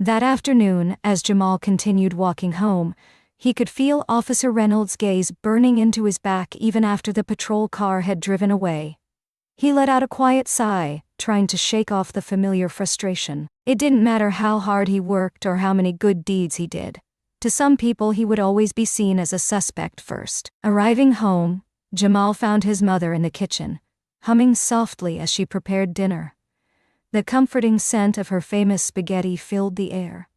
That afternoon, as Jamal continued walking home, he could feel Officer Reynolds' gaze burning into his back even after the patrol car had driven away. He let out a quiet sigh, trying to shake off the familiar frustration. It didn't matter how hard he worked or how many good deeds he did. To some people he would always be seen as a suspect first. Arriving home, Jamal found his mother in the kitchen, humming softly as she prepared dinner. The comforting scent of her famous spaghetti filled the air.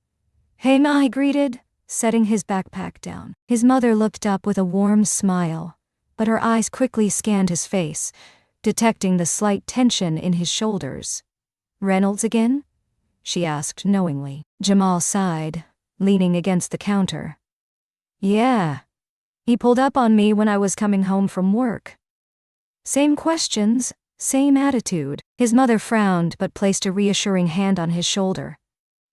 "Hey Ma," he greeted, setting his backpack down. His mother looked up with a warm smile, but her eyes quickly scanned his face, detecting the slight tension in his shoulders. "Reynolds again?" she asked knowingly. Jamal sighed, leaning against the counter. "Yeah. He pulled up on me when I was coming home from work. Same questions, same attitude." His mother frowned but placed a reassuring hand on his shoulder.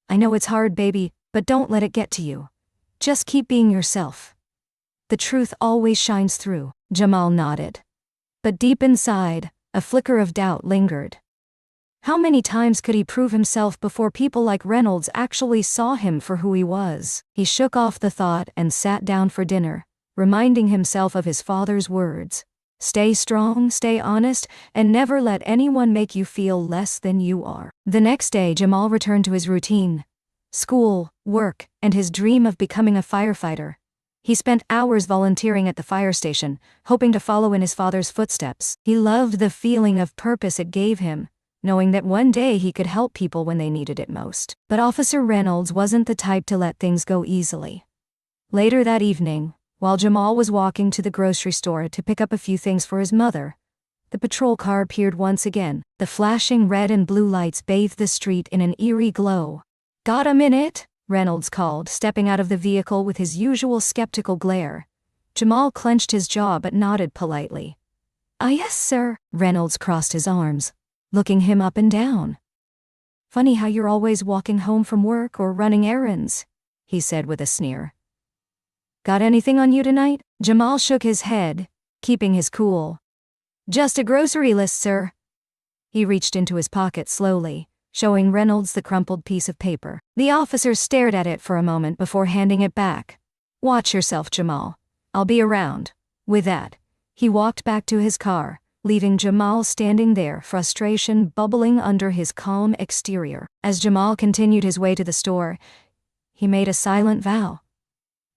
"I know it's hard, baby, but don't let it get to you. Just keep being yourself. The truth always shines through." Jamal nodded. But deep inside, a flicker of doubt lingered. How many times could he prove himself before people like Reynolds actually saw him for who he was? He shook off the thought and sat down for dinner, reminding himself of his father's words. Stay strong, stay honest, and never let anyone make you feel less than you are. The next day, Jamal returned to his routine. School, work, and his dream of becoming a firefighter. He spent hours volunteering at the fire station, hoping to follow in his father's footsteps. He loved the feeling of purpose it gave him, knowing that one day he could help people when they needed it most. But Officer Reynolds wasn't the type to let things go easily. Later that evening, while Jamal was walking to the grocery store to pick up a few things for his mother, the patrol car appeared once again. The flashing red and blue lights bathed the street in an eerie glow. "Got a minute?" Reynolds called, stepping out of the vehicle with his usual skeptical glare. Jamal clenched his jaw but nodded politely. Yes, sir." Reynolds crossed his arms, looking him up and down. "Funny how you're always walking home from work or running errands," he said with a sneer. "Got anything on you tonight?" Jamal shook his head, keeping his cool. "Just a grocery list, sir." He reached into his pocket slowly, showing Reynolds the crumpled piece of paper. The officer stared at it for a moment before handing it back. "Watch yourself, Jamal. I'll be around." With that, he walked back to his car, leaving Jamal standing there, frustration bubbling under his calm exterior. As Jamal continued his way to the store, he made a silent vow.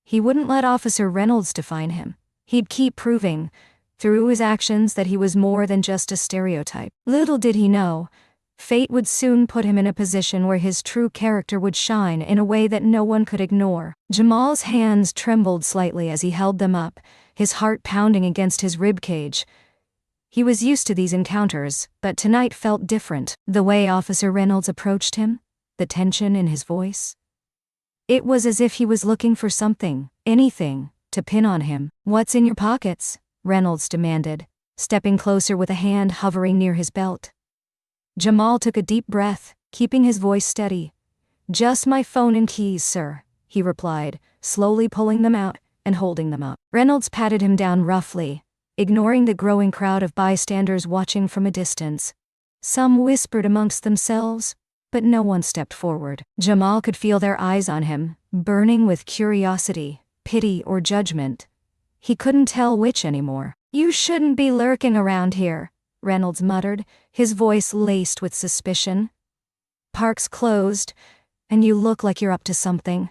He wouldn't let Officer Reynolds define him. He'd keep proving, through his actions, that he was more than just a stereotype. Little did he know, fate would soon put him in a position where his true character would shine in a way that no one could ignore. Jamal's hands trembled slightly as he held them up, his heart pounding against his ribcage. He was used to these encounters, but tonight felt different. The way Officer Reynolds approached him, the tension in his voice. It was as if he was looking for something, anything, to pin on him. "What's in your pockets?" Reynolds demanded, stepping closer with a hand hovering near his belt. Jamal took a deep breath, keeping his voice steady. "Just my phone and keys, sir," he replied, slowly pulling them out and holding them up. Reynolds patted him down roughly, ignoring the growing crowd of bystanders watching from a distance. Some whispered amongst themselves, but no one stepped forward. Jamal could feel their eyes on him, burning with curiosity, pity, or judgment. He couldn't tell which anymore. "You shouldn't be lurking around here," Reynolds muttered, his voice laced with suspicion. "Park's closed, and you look like you're up to something."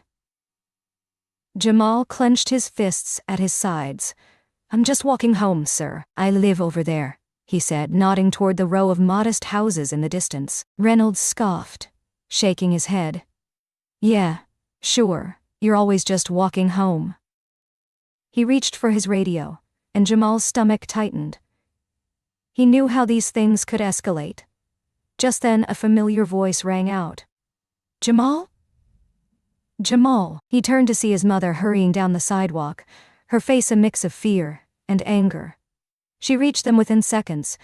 Jamal clenched his fists at his sides. "I'm just walking home, sir. I live over there," he said, nodding toward the row of modest houses in the distance. Reynolds scoffed, shaking his head. "Yeah, sure, you're always just walking home." He reached for his radio, and Jamal's stomach tightened. He knew how these things could escalate. Just then a familiar voice rang out. "Jamal? Jamal." He turned to see his mother hurrying down the sidewalk, her face a mix of fear and anger. She reached them within seconds,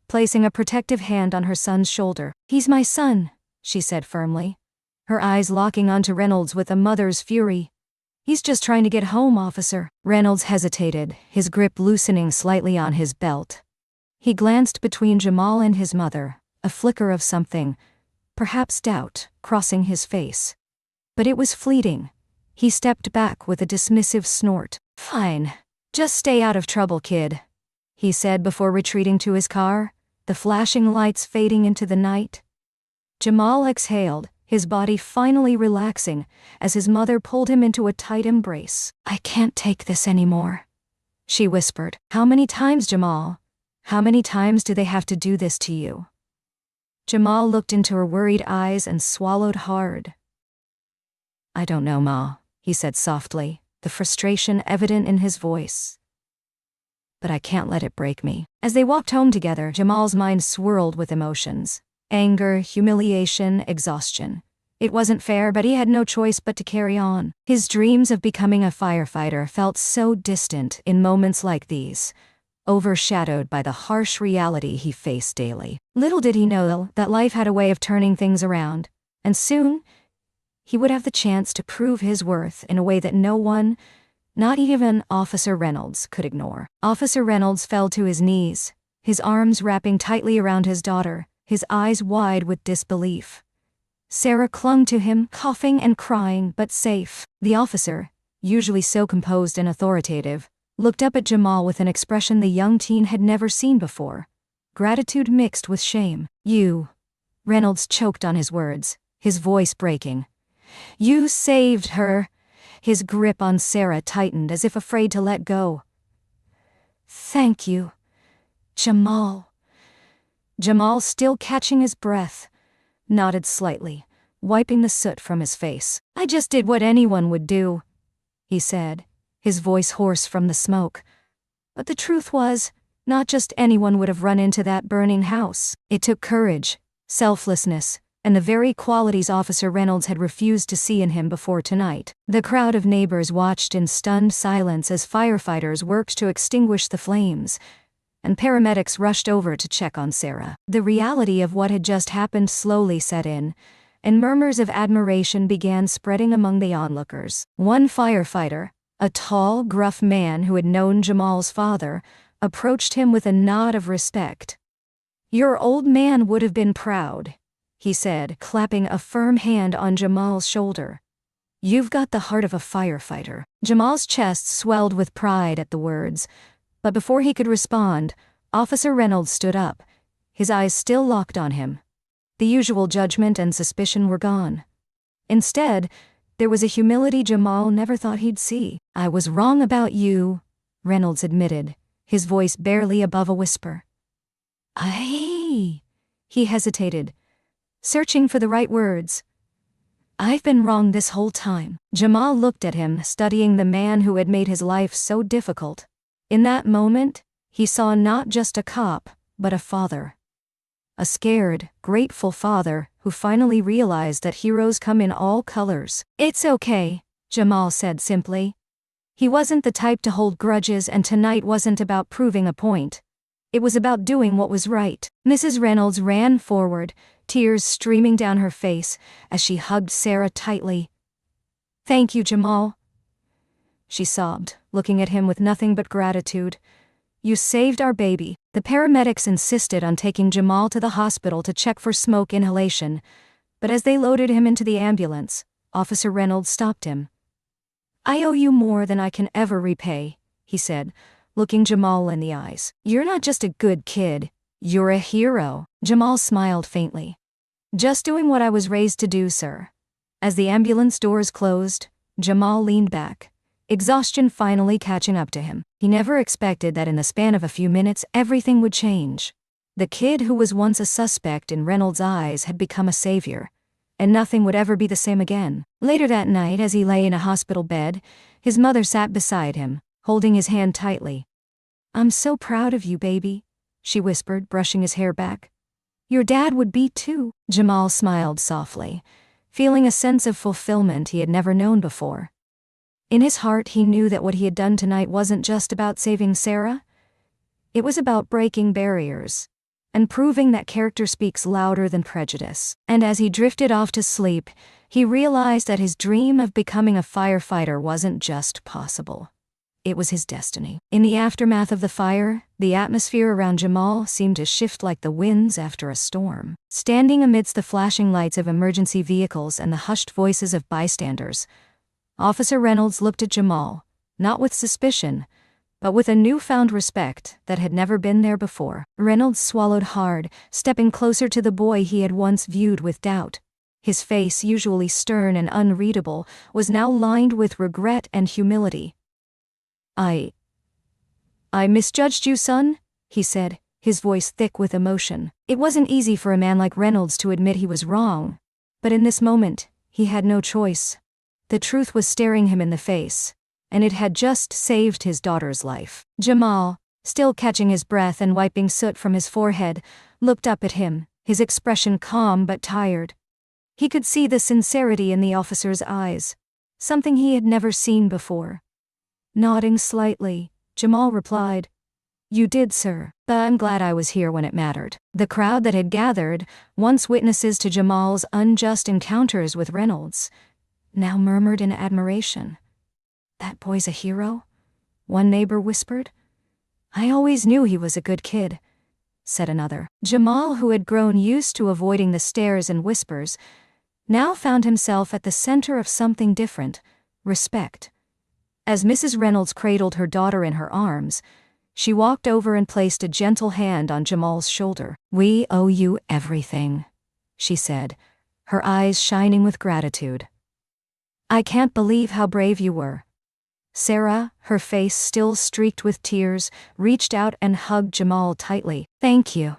placing a protective hand on her son's shoulder. "He's my son," she said firmly, her eyes locking onto Reynolds with a mother's fury. "He's just trying to get home, officer." Reynolds hesitated, his grip loosening slightly on his belt. He glanced between Jamal and his mother, a flicker of something, perhaps doubt, crossing his face. But it was fleeting. He stepped back with a dismissive snort. "Fine. Just stay out of trouble, kid," he said before retreating to his car, the flashing lights fading into the night. Jamal exhaled, his body finally relaxing, as his mother pulled him into a tight embrace. "I can't take this anymore," she whispered. "How many times, Jamal? How many times do they have to do this to you?" Jamal looked into her worried eyes and swallowed hard. "I don't know, Ma," he said softly, the frustration evident in his voice. "But I can't let it break me." As they walked home together, Jamal's mind swirled with emotions. Anger, humiliation, exhaustion. It wasn't fair, but he had no choice but to carry on. His dreams of becoming a firefighter felt so distant in moments like these, overshadowed by the harsh reality he faced daily. Little did he know that life had a way of turning things around, and soon he would have the chance to prove his worth in a way that no one, not even Officer Reynolds, could ignore. Officer Reynolds fell to his knees, his arms wrapping tightly around his daughter, his eyes wide with disbelief. Sarah clung to him, coughing and crying, but safe. The officer, usually so composed and authoritative, looked up at Jamal with an expression the young teen had never seen before, gratitude mixed with shame. "You," Reynolds choked on his words, his voice breaking. "You saved her." His grip on Sarah tightened as if afraid to let go. "Thank you, Jamal." Jamal, still catching his breath, nodded slightly, wiping the soot from his face. "I just did what anyone would do," he said, his voice hoarse from the smoke. But the truth was, not just anyone would have run into that burning house. It took courage, selflessness, and the very qualities Officer Reynolds had refused to see in him before tonight. The crowd of neighbors watched in stunned silence as firefighters worked to extinguish the flames, and paramedics rushed over to check on Sarah. The reality of what had just happened slowly set in, and murmurs of admiration began spreading among the onlookers. One firefighter, a tall, gruff man who had known Jamal's father, approached him with a nod of respect. "Your old man would have been proud," he said, clapping a firm hand on Jamal's shoulder. "You've got the heart of a firefighter." Jamal's chest swelled with pride at the words, but before he could respond, Officer Reynolds stood up, his eyes still locked on him. The usual judgment and suspicion were gone. Instead, there was a humility Jamal never thought he'd see. "I was wrong about you," Reynolds admitted, his voice barely above a whisper. He hesitated, searching for the right words. "I've been wrong this whole time." Jamal looked at him, studying the man who had made his life so difficult. In that moment, he saw not just a cop, but a father. A scared, grateful father who finally realized that heroes come in all colors. "It's okay," Jamal said simply. He wasn't the type to hold grudges, and tonight wasn't about proving a point. It was about doing what was right. Mrs. Reynolds ran forward, tears streaming down her face as she hugged Sarah tightly. "Thank you, Jamal," she sobbed, looking at him with nothing but gratitude. "You saved our baby." The paramedics insisted on taking Jamal to the hospital to check for smoke inhalation, but as they loaded him into the ambulance, Officer Reynolds stopped him. "I owe you more than I can ever repay," he said, looking Jamal in the eyes. "You're not just a good kid, you're a hero." Jamal smiled faintly. "Just doing what I was raised to do, sir." As the ambulance doors closed, Jamal leaned back, exhaustion finally catching up to him. He never expected that in the span of a few minutes everything would change. The kid who was once a suspect in Reynolds' eyes had become a savior, and nothing would ever be the same again. Later that night, as he lay in a hospital bed, his mother sat beside him, holding his hand tightly. "I'm so proud of you, baby," she whispered, brushing his hair back. "Your dad would be too." Jamal smiled softly, feeling a sense of fulfillment he had never known before. In his heart he knew that what he had done tonight wasn't just about saving Sarah. It was about breaking barriers, and proving that character speaks louder than prejudice. And as he drifted off to sleep, he realized that his dream of becoming a firefighter wasn't just possible. It was his destiny. In the aftermath of the fire, the atmosphere around Jamal seemed to shift like the winds after a storm. Standing amidst the flashing lights of emergency vehicles and the hushed voices of bystanders, Officer Reynolds looked at Jamal, not with suspicion, but with a newfound respect that had never been there before. Reynolds swallowed hard, stepping closer to the boy he had once viewed with doubt. His face, usually stern and unreadable, was now lined with regret and humility. I misjudged you, son, he said, his voice thick with emotion. It wasn't easy for a man like Reynolds to admit he was wrong, but in this moment, he had no choice. The truth was staring him in the face, and it had just saved his daughter's life. Jamal, still catching his breath and wiping soot from his forehead, looked up at him, his expression calm but tired. He could see the sincerity in the officer's eyes, something he had never seen before. Nodding slightly, Jamal replied, "You did, sir, but I'm glad I was here when it mattered." The crowd that had gathered, once witnesses to Jamal's unjust encounters with Reynolds, now murmured in admiration. "That boy's a hero?" one neighbor whispered. "I always knew he was a good kid," said another. Jamal, who had grown used to avoiding the stares and whispers, now found himself at the center of something different: respect. As Mrs. Reynolds cradled her daughter in her arms, she walked over and placed a gentle hand on Jamal's shoulder. "We owe you everything," she said, her eyes shining with gratitude. "I can't believe how brave you were." Sarah, her face still streaked with tears, reached out and hugged Jamal tightly. "Thank you,"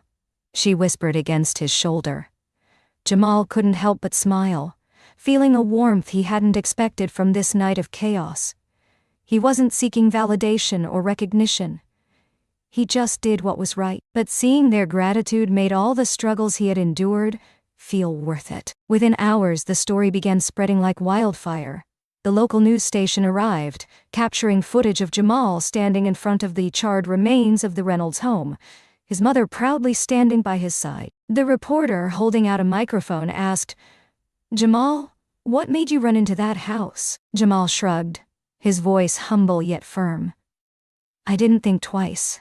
she whispered against his shoulder. Jamal couldn't help but smile, feeling a warmth he hadn't expected from this night of chaos. He wasn't seeking validation or recognition. He just did what was right. But seeing their gratitude made all the struggles he had endured feel worth it. Within hours, the story began spreading like wildfire. The local news station arrived, capturing footage of Jamal standing in front of the charred remains of the Reynolds home, his mother proudly standing by his side. The reporter, holding out a microphone, asked, "Jamal, what made you run into that house?" Jamal shrugged, his voice humble yet firm. "I didn't think twice.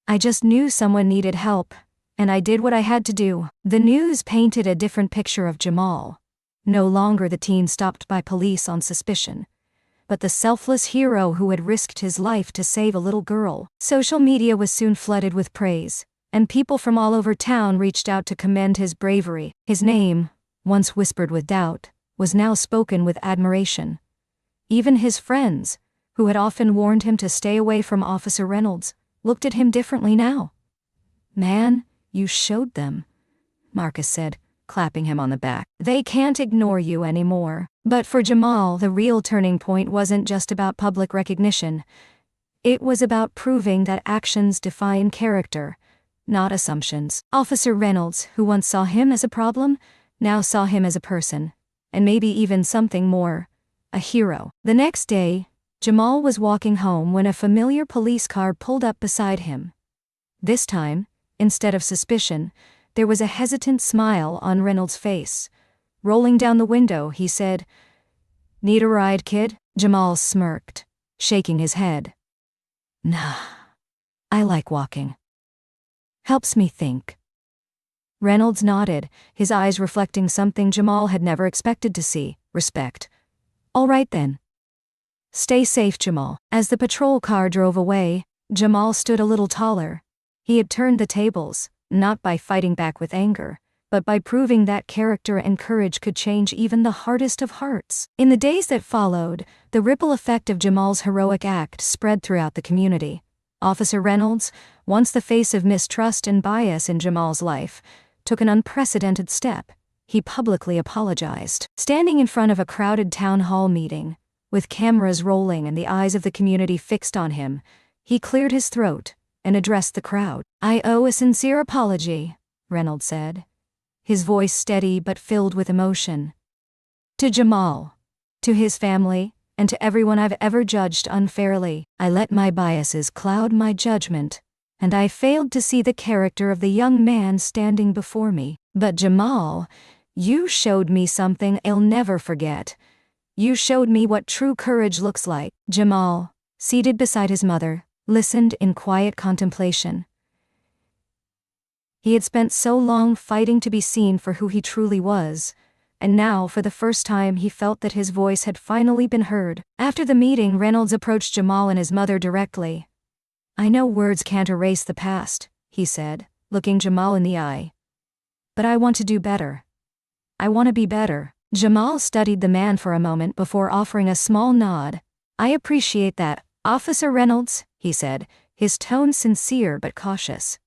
I just knew someone needed help, and I did what I had to do." The news painted a different picture of Jamal. No longer the teen stopped by police on suspicion, but the selfless hero who had risked his life to save a little girl. Social media was soon flooded with praise, and people from all over town reached out to commend his bravery. His name, once whispered with doubt, was now spoken with admiration. Even his friends, who had often warned him to stay away from Officer Reynolds, looked at him differently now. "Man, you showed them," Marcus said, clapping him on the back. "They can't ignore you anymore." But for Jamal, the real turning point wasn't just about public recognition. It was about proving that actions define character, not assumptions. Officer Reynolds, who once saw him as a problem, now saw him as a person, and maybe even something more: a hero. The next day, Jamal was walking home when a familiar police car pulled up beside him. This time, instead of suspicion, there was a hesitant smile on Reynolds' face. Rolling down the window, he said, "Need a ride, kid?" Jamal smirked, shaking his head. "Nah, I like walking. Helps me think." Reynolds nodded, his eyes reflecting something Jamal had never expected to see: respect. "All right then. Stay safe, Jamal." As the patrol car drove away, Jamal stood a little taller. He had turned the tables, not by fighting back with anger, but by proving that character and courage could change even the hardest of hearts. In the days that followed, the ripple effect of Jamal's heroic act spread throughout the community. Officer Reynolds, once the face of mistrust and bias in Jamal's life, took an unprecedented step. He publicly apologized. Standing in front of a crowded town hall meeting, with cameras rolling and the eyes of the community fixed on him, he cleared his throat and addressed the crowd. "I owe a sincere apology," Reynolds said, his voice steady but filled with emotion. "To Jamal, to his family, and to everyone I've ever judged unfairly. I let my biases cloud my judgment, and I failed to see the character of the young man standing before me. But Jamal, you showed me something I'll never forget. You showed me what true courage looks like." Jamal, seated beside his mother, listened in quiet contemplation. He had spent so long fighting to be seen for who he truly was, and now for the first time he felt that his voice had finally been heard. After the meeting, Reynolds approached Jamal and his mother directly. "I know words can't erase the past," he said, looking Jamal in the eye. "But I want to do better. I want to be better." Jamal studied the man for a moment before offering a small nod. "I appreciate that, Officer Reynolds," he said, his tone sincere but cautious.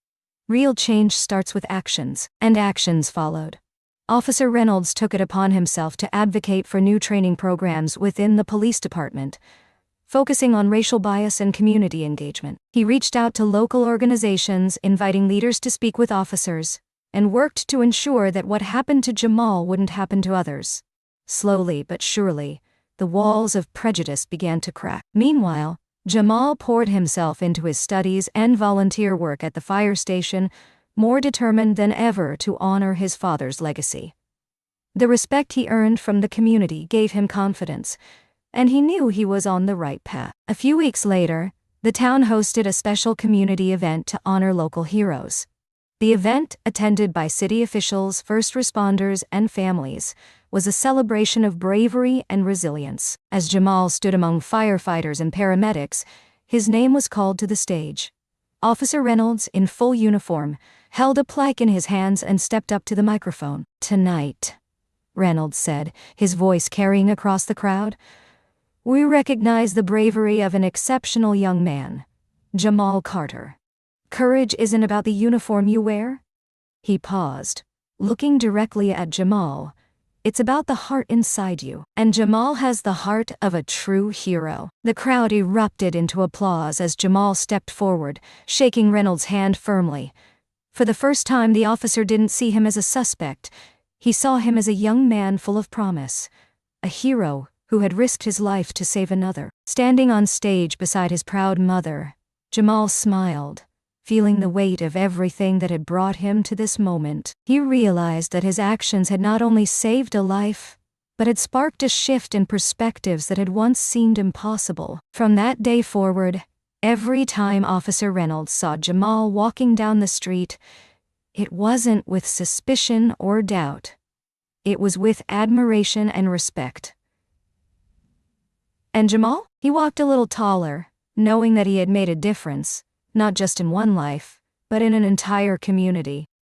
"Real change starts with actions," and actions followed. Officer Reynolds took it upon himself to advocate for new training programs within the police department, focusing on racial bias and community engagement. He reached out to local organizations, inviting leaders to speak with officers, and worked to ensure that what happened to Jamal wouldn't happen to others. Slowly but surely, the walls of prejudice began to crack. Meanwhile, Jamal poured himself into his studies and volunteer work at the fire station, more determined than ever to honor his father's legacy. The respect he earned from the community gave him confidence, and he knew he was on the right path. A few weeks later, the town hosted a special community event to honor local heroes. The event, attended by city officials, first responders, and families, was a celebration of bravery and resilience. As Jamal stood among firefighters and paramedics, his name was called to the stage. Officer Reynolds, in full uniform, held a plaque in his hands and stepped up to the microphone. "Tonight," Reynolds said, his voice carrying across the crowd, "we recognize the bravery of an exceptional young man, Jamal Carter. Courage isn't about the uniform you wear." He paused, looking directly at Jamal. "It's about the heart inside you. And Jamal has the heart of a true hero." The crowd erupted into applause as Jamal stepped forward, shaking Reynolds' hand firmly. For the first time, the officer didn't see him as a suspect. He saw him as a young man full of promise, a hero who had risked his life to save another. Standing on stage beside his proud mother, Jamal smiled, feeling the weight of everything that had brought him to this moment. He realized that his actions had not only saved a life, but had sparked a shift in perspectives that had once seemed impossible. From that day forward, every time Officer Reynolds saw Jamal walking down the street, it wasn't with suspicion or doubt. It was with admiration and respect. And Jamal? He walked a little taller, knowing that he had made a difference, not just in one life, but in an entire community.